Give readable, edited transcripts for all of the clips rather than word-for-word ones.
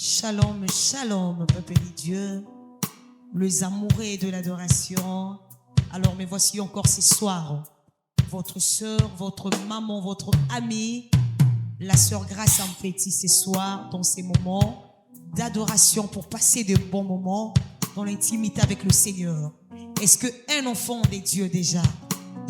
Shalom, shalom, peuple de Dieu, les amoureux de l'adoration. Alors, me voici encore ce soir, votre soeur, votre maman, votre amie, la sœur Grâce en petit ce soir, dans ces moments d'adoration pour passer de bons moments dans l'intimité avec le Seigneur. Est-ce qu'un enfant de Dieu déjà,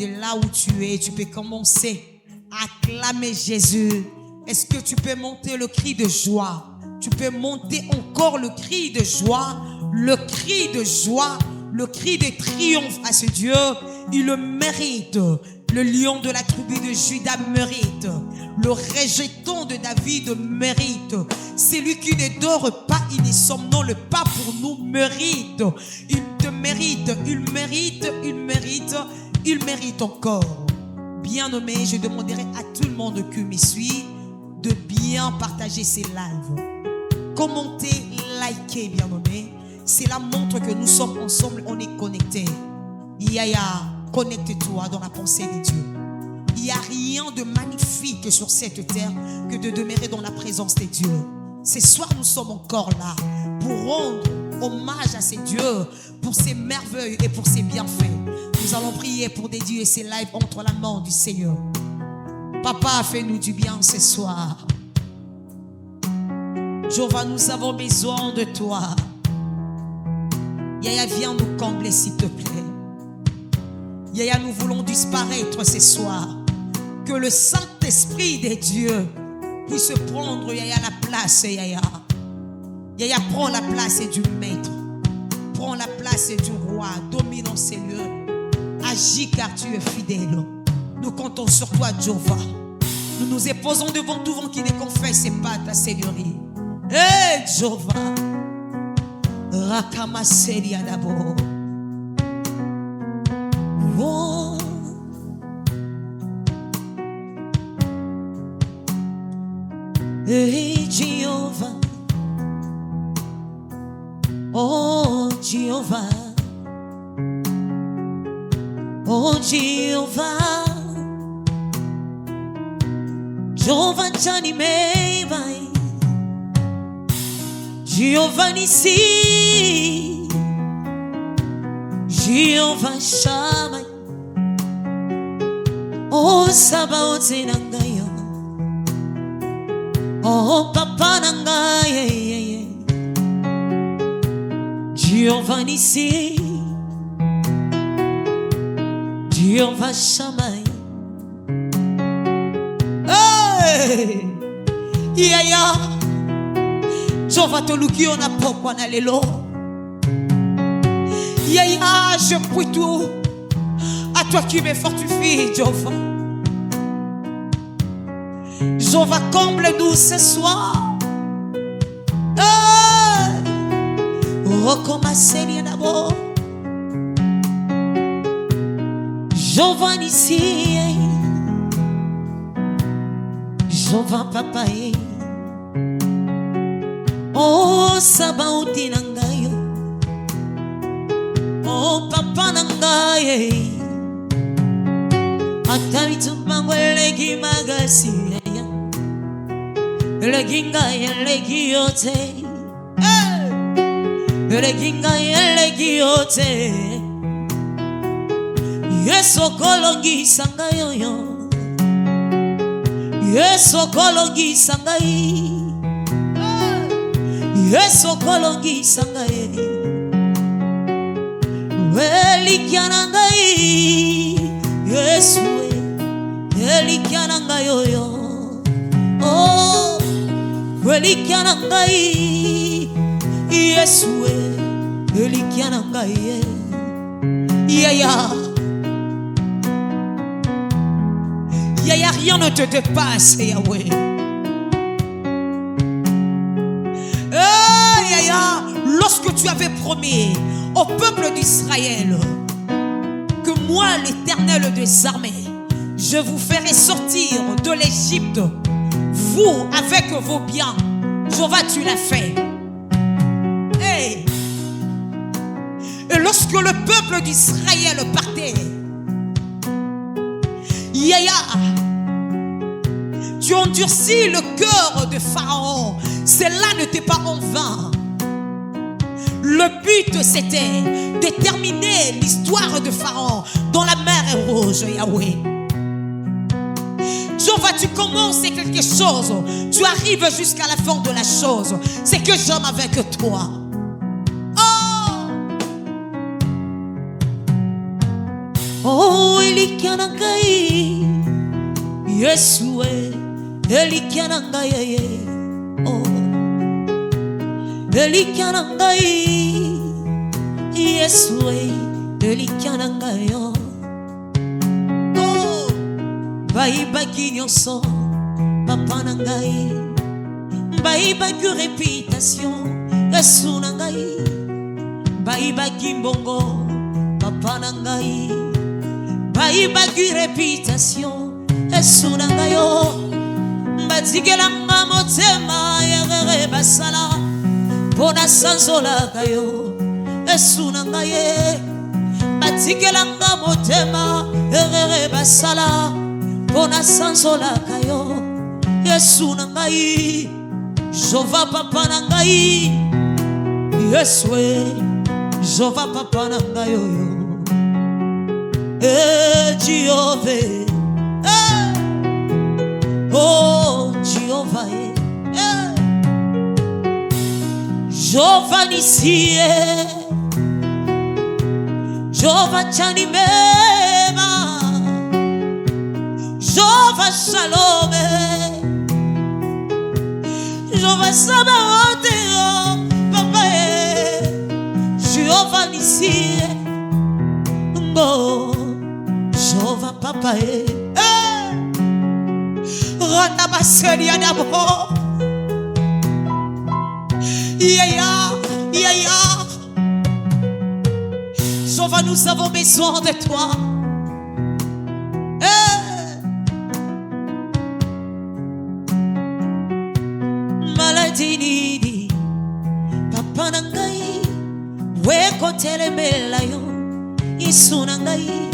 de là où tu es, tu peux commencer à acclamer Jésus? Est-ce que tu peux monter le cri de joie? Tu peux monter encore le cri de joie, le cri de joie, le cri de triomphe à ce Dieu. Il le mérite. Le lion de la tribu de Juda mérite. Le rejeton de David mérite. Celui qui ne dort pas, il ne somnole pas pour nous mérite. Il te mérite, il mérite, il mérite, il mérite encore. Bien-aimé, je demanderai à tout le monde qui me suit de bien partager ces lives. Commentez, likez, bien-aimé. Cela montre que nous sommes ensemble, on est connectés. Yaya, connecte-toi dans la pensée de Dieu. Il n'y a rien de magnifique sur cette terre que de demeurer dans la présence de Dieu. Ce soir, nous sommes encore là pour rendre hommage à ces dieux, pour ses merveilles et pour ses bienfaits. Nous allons prier pour dédier ces lives entre la main du Seigneur. Papa, fais-nous du bien ce soir. Jéhovah, nous avons besoin de toi. Yaya, viens nous combler s'il te plaît. Yaya, nous voulons disparaître ce soir. Que le Saint-Esprit de Dieu puisse prendre, Yaya, la place, Yaya. Yaya, prends la place du Maître. Prends la place du Roi. Domine en ces lieux. Agis car tu es fidèle. Nous comptons sur toi, Jéhovah. Nous nous éposons devant tout vent qui ne confesse pas ta Seigneurie. Hey, Jéhovah. Rakamaseria d'abord. Oh. Hey, Jéhovah. Oh, Jéhovah. Oh, Jéhovah. Jehovah Jani Mevai. Jehovah Nissi. Jehovah Shammai. Oh, Sabaoth Nangayo. Oh, Papa Nangaye. Jehovah Nissi. Jehovah Shammai. Hey! Yaya! Jehovah Toluki on a pourquoi na lelo. Yaya, je prie tout à toi qui me fortifie, Jehovah. Jehovah, comble-nous ce soir. Hey! Recommencer d'abord. Jehovah Nissi. Jehovah Papa. Oh, Sabaoth Nangayo. Oh, Papa Nangaye. Atari tumbango legi magasi. Leginga legi yote. Leginga legi yote. Yeso kolongi sangayo yo. Yeso kolongi sangai. Yeso kolongi sangai. Welikiana ngai. Yesu welikiana ngai yo. Oh, welikiana ngai. Yesu welikiana ngai. Yaya. Yaya, rien ne te dépasse, Yahweh. Yaya, lorsque tu avais promis au peuple d'Israël que moi, l'Éternel des armées, je vous ferai sortir de l'Égypte, vous avec vos biens, Jéhovah, tu l'as fait. Hey. Et lorsque le peuple d'Israël partait, Yaya, tu endurcis le cœur de Pharaon. cela n'était pas en vain. Le but, c'était de terminer l'histoire de Pharaon dans la mer est rouge, Yahweh. Jéhovah, tu commences quelque chose, tu arrives jusqu'à la fin de la chose. C'est que j'aime avec toi. Oh, Elikianangai, Yesue, Elikianangai, oh, Elikianangai, Yesue, Elikianangai, oh, Baïbaki nyonso, papa nangai, Baïbaki réputation, Yesu nangai, Baïbaki mbongo, papa nangai. Baïbaki réputation, Yesu nangayo. Batikelanga motema yerere basala, pona sanzola kayo, Yesu nangaye. Batikelanga motema yerere basala, pona sanzola kayo, Yesu nangai. Jova papa nangai, Yesue, Jova papa nangayo. Jehovah, oh Jehovah, Jehovah Nissi, Jehovah Chanimema, Jehovah Shalom, Jehovah Sabaoth, Papa, Jehovah Nissi, oh Jehovah Papa, Rana Baseli Adamo, Jehovah, nous avons besoin de toi. Maladie nidi, Papa nangai, weko telemelayo, Yesu nangai.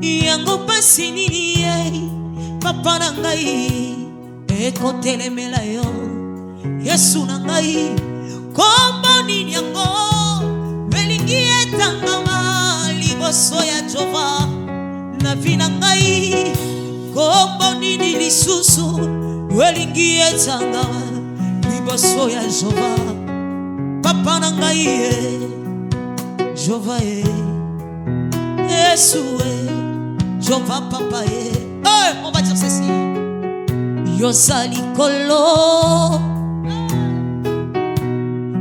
Yango pasi nini papa nangai ekotelemela yo Yesu nangai kombo nini yango belingi etangama liboso ya Jehova na vina ngai kombo nini lisusu belingi etangama liboso ya Jehova papa nangai Jehova Yesu Jova papa on va dire ceci. Yosali kolo,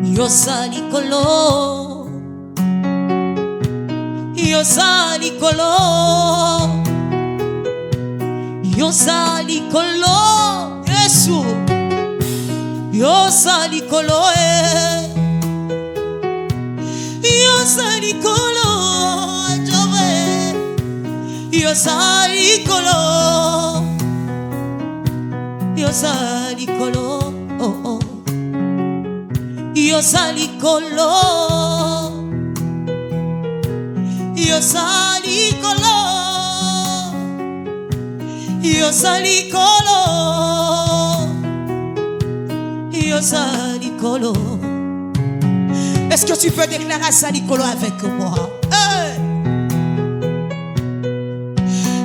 Yosali kolo, Yosali kolo, Yosali kolo, Yesu, Yosali kolo, Yosali kolo. Yosali kolo, Yosali kolo, oh oh. Yosali kolo, Yosali kolo, Yosali kolo, Yosali kolo. Est-ce que tu peux déclarer Sali kolo avec moi?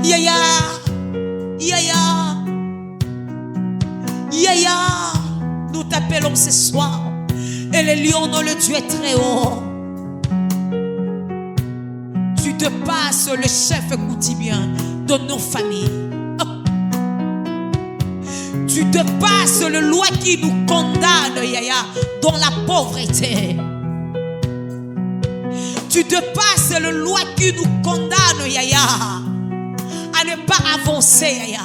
Yaya, Yaya, Yaya, nous t'appelons ce soir. Et les lions dans le Dieu est très haut. Tu te passes le chef quotidien de nos familles. Tu te passes le loi qui nous condamne, Yaya, dans la pauvreté. Tu te passes le loi qui nous condamne, Yaya, à ne pas avancer, Yaya.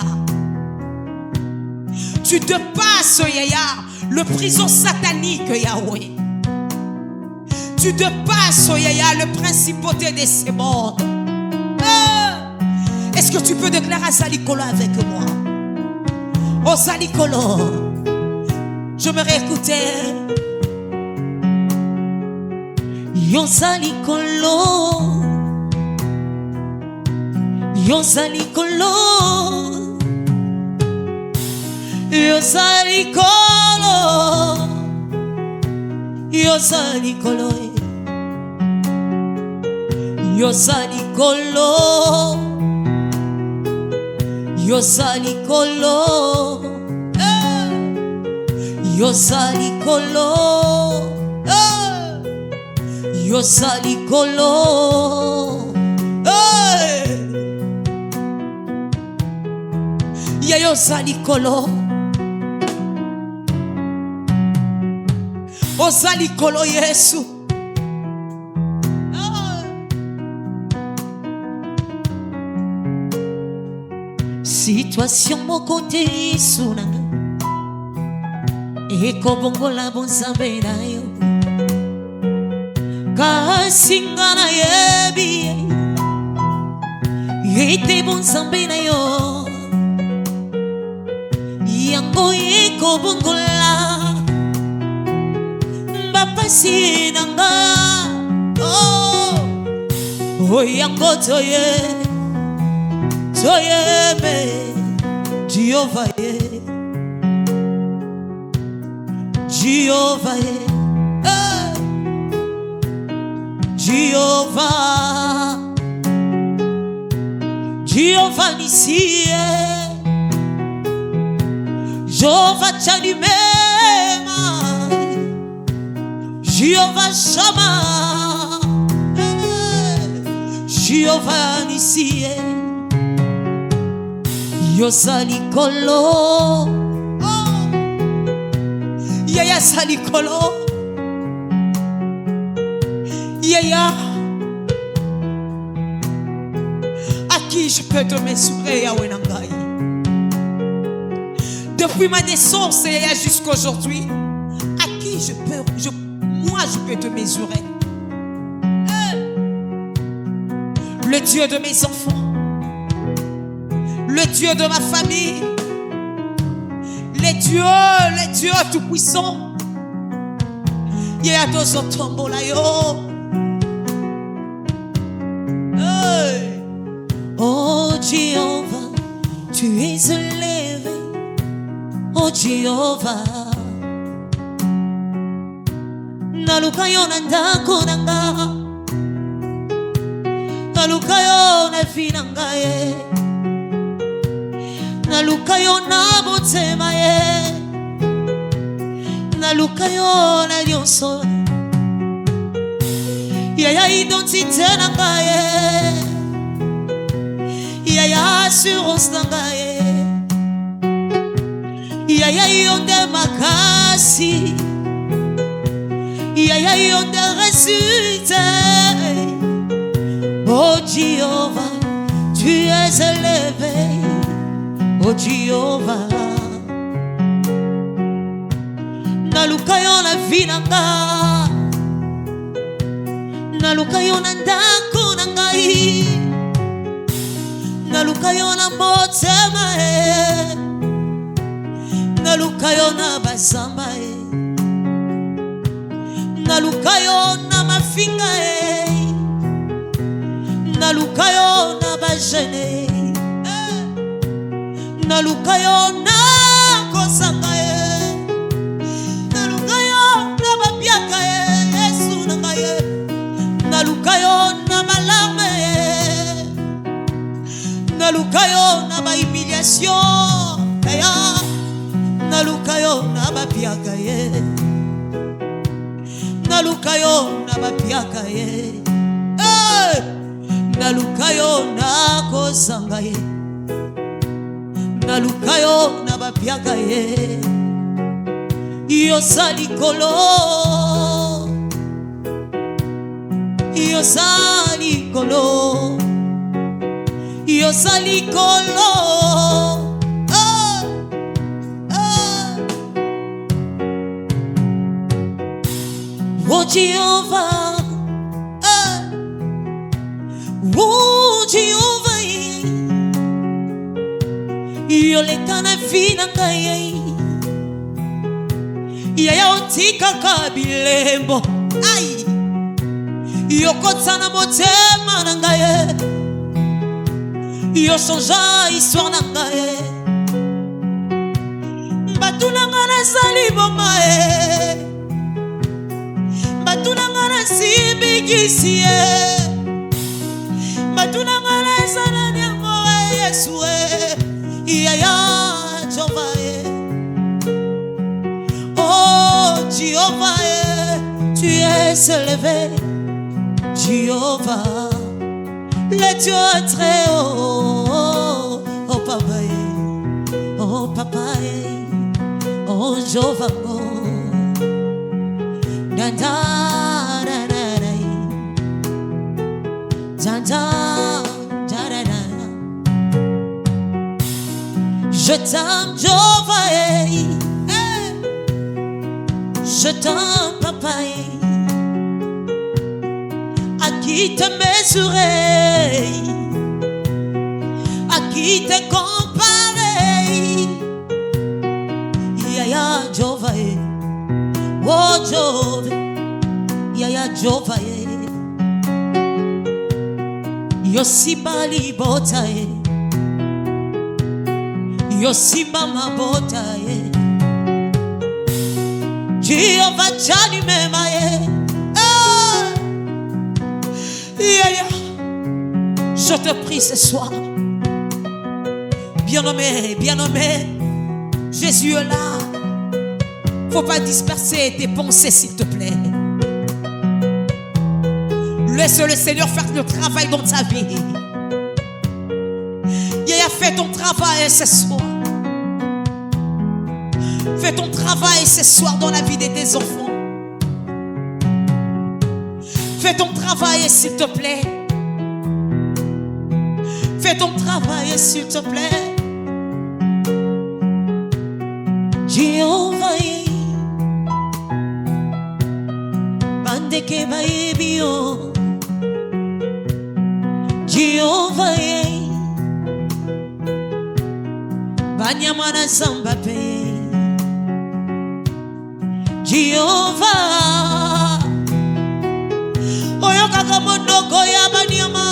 Tu te passes, Yaya, le prison satanique, Yahweh. Tu te passes, Yaya, le principauté de ces mondes. Est-ce que tu peux déclarer Salikolo avec moi? Oh Salikolo, je me réécoutais. Yo Salikolo, Yo Salikolo, Yo Salikolo, Yozali kolo, yozali kolo, yozali kolo, yozali kolo, yozali kolo, ya yozali kolo, ozali kolo Yesu. Situation mon côté sunanga eko bongola bonzambe na yo kasinga na yebi ete bonzambe na yo yango eko bongola mbapasi nanga oh yango toye me Jehovah ye Jehovah ye Jehovah Jehovah Nissi Jehovah Tchanimema Jehovah Shammah Jehovah Nissi Yozali kolo, yaya sali kolo, yaya. À qui je peux te mesurer, Yahweh Nangai? Depuis ma naissance, yaya, jusqu'à aujourd'hui, à qui moi je peux te mesurer? Le Dieu de mes enfants, le Dieu de ma famille, les dieux tout-puissants. Yaya tozo tombola yo. Oh Jéhovah, tu es élevé. Oh Jéhovah, naluka yo na ndako nanga, naluka yo na vida nanga ye. Naluka yo na motema ye, naluka yo na nyonso, yaya identité nanga ye, yaya assurance nanga ye, yaya yonde makasi, yaya yonde résultat. Oh Jéhovah, tu es élevé. Oh Jéhovah, naluka yo na vie nanga, naluka yo na ndako nangai, naluka yo na motema naluka yo na bazamba naluka yo na mafinga naluka yo na bajene. Naluka yo na kosanga naluka yo na babiaka Yesu nanga naluka yo na malarme naluka yo na ba humiliation naluka yo na babiaka naluka yo na babiaka naluka yo na kosanga naluka yo na bapiaka yozali kolo, yozali kolo, yozali kolo. Oh Jehovah, oh Jehovah, yoleka na vie nanga yaya otika kabilembo ai yokota na motema nanga yo changea histoire nanga batu nanga nazali bonga ikisie matuna ngala sana nyango Yesu yaya Jehova oh Jéhovah tu es élevé Jéhovah le Dieu très haut oh papa oh Jéhovah je t'aime Jéhovah je t'aime papa à qui te mesurer à qui te comparer yaya Jéhovah oh Jéhovah yaya Jéhovah Yosimba libota Yosimba mabota Jéhovah Jani mema je te prie ce soir bien-aimé Jésus est là. Faut pas disperser tes pensées s'il te plaît. Laisse le Seigneur faire le travail dans ta vie. Yaya, fais ton travail ce soir. Fais ton travail ce soir dans la vie de tes enfants. Fais ton travail s'il te plaît. Fais ton travail s'il te plaît. Jéhovah Bandeke baebio Jéhovah Banyamana Zambape Jéhovah Oyokaka monoko ya banyama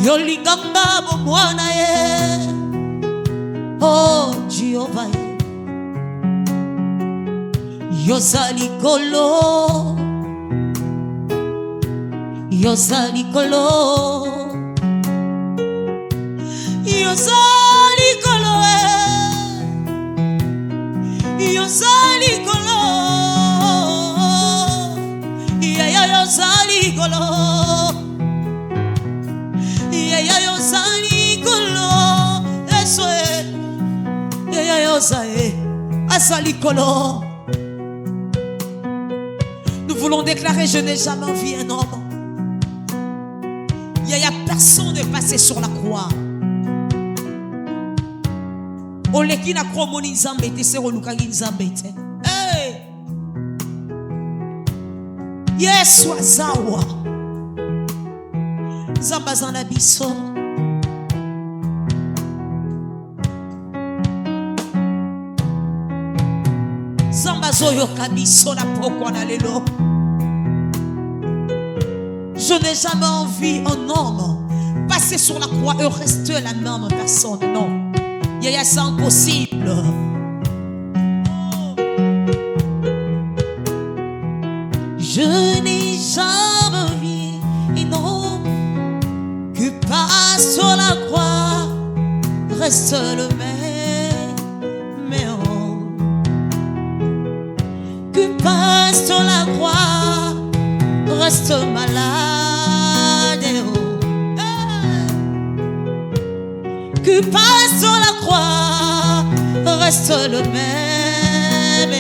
Yolingamba bomwana oh Jéhovah Yozali kolo Yozali kolo Yozali kolo Yozali kolo Yaya Yozali kolo Yaya Yozali kolo Eswe Yaya Yozae Azali kolo. Nous voulons déclarer je n'ai jamais vu un homme. Il n'y a personne de passer sur la croix. Olekina kromoni nzambe te se olukangi nzambe te. Hey! Yesu azawa. Nzamba zana biso. Nzamba zoyoka biso na pokwa na lelo. Je n'ai jamais vu un homme passer sur la croix et rester la même personne. Non. Yaya, c'est impossible. Je n'ai jamais vu un homme qui passe sur la croix, reste le même homme. Qui passe sur la croix, reste malade. Qui passe sur la croix, reste le même.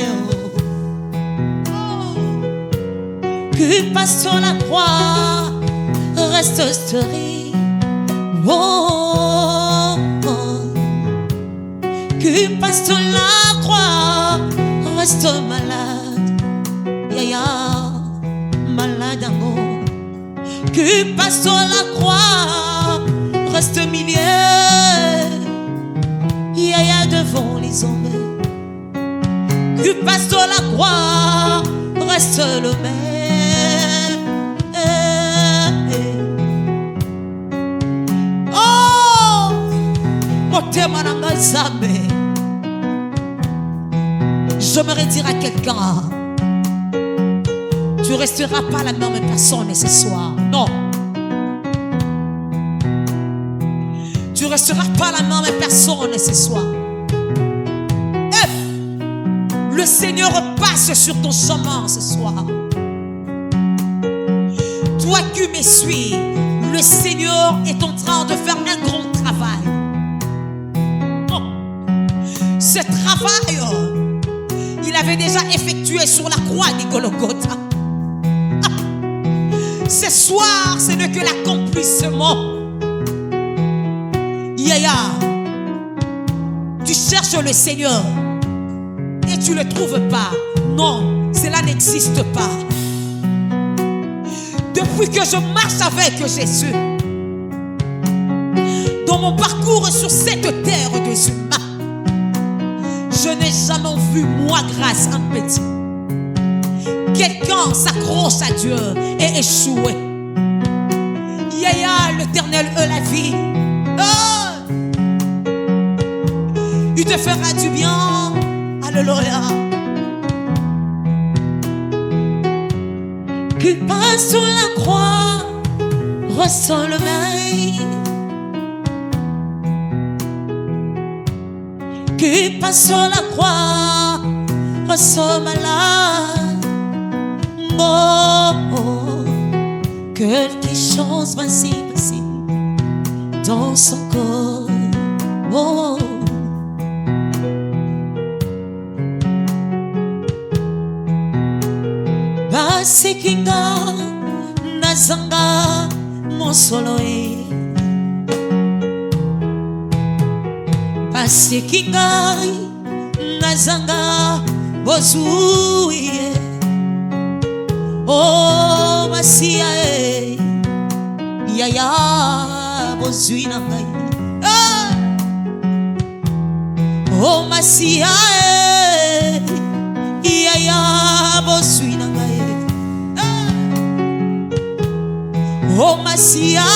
Qui passe sur la croix, reste stérile. Oh, oh. Qui passe sur la croix, reste malade. Yaya, malade amour. Qui passe sur la croix, reste millier. Yaya devant les hommes. Qui passe sur la croix, reste le même. Oh, motema nanga Nzambe. J'aimerais dire à quelqu'un, Tu ne resteras pas la même personne ce soir. Non. Tu ne resteras pas la même personne ce soir. Le Seigneur passe sur ton chemin ce soir. Toi qui me suis, le Seigneur est en train de faire un grand travail. Oh. Ce travail, il avait déjà effectué sur la croix de Golgotha. Ce soir, ce n'est que l'accomplissement. Yaya, tu cherches le Seigneur et tu ne le trouves pas. Non, cela n'existe pas. Depuis que je marche avec Jésus, dans mon parcours sur cette terre des humains, je n'ai jamais vu, moi, grâce un petit, quelqu'un s'accroche à Dieu et échouer. Yaya, l'Éternel est la vie. Oh! Il te fera du bien. Alléluia. Qui passe sur la croix, ressent le mail. Qui passe sur la croix, ressent malade. Oh, oh, quelque chose va-ci, va-ci dans son corps. Oh, oh. Basikinga nazanga mosoloe. Basikinga nazanga bozuye. Oh masia yaya bozuina ngai. Oh masia yaya bozuina ngai. Oh masia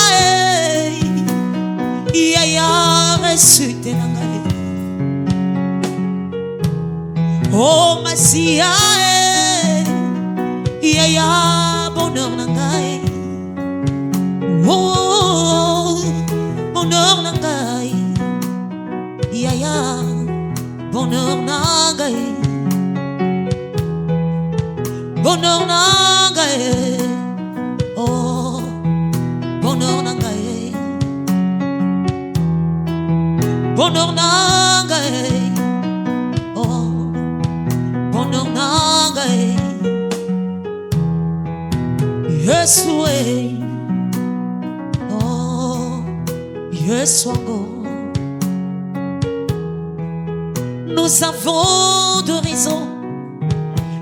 yaya resute nangai. Oh masia yaya bonheur nangai. Oh bonheur nangai. Yaya bonheur nangai. Bonheur nangai. Oh bonheur nangai. Bonheur nangai. Oh bonheur nangai. Yesue. Oh Yesuango. Nous avons de raisons,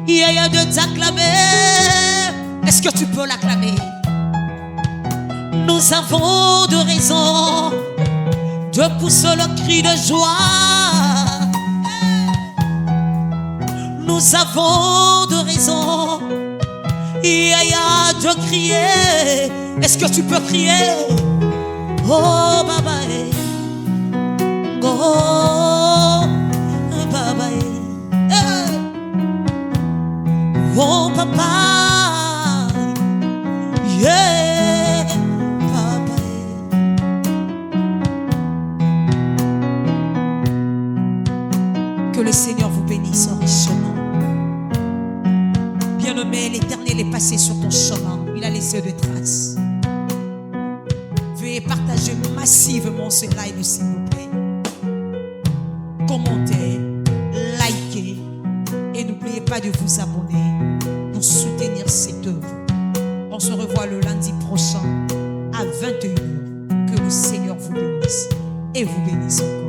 Yaya, de t'acclamer. Est-ce que tu peux l'acclamer? Nous avons de raisons de pousser le cri de joie. Nous avons de raisons, Yaya, de crier. Est-ce que tu peux crier? Oh Baba, oh Baba, oh Papa, yeah, Papa. Que le Seigneur vous bénisse richement. Bien-aimé, l'Éternel est passé sur ton chemin. Il a laissé des traces. Veuillez partager massivement ce live, s'il vous plaît. Commentez, likez et n'oubliez pas de vous abonner pour soutenir cette œuvre. On se revoit le lundi prochain à 21h. Que le Seigneur vous bénisse et vous bénisse encore.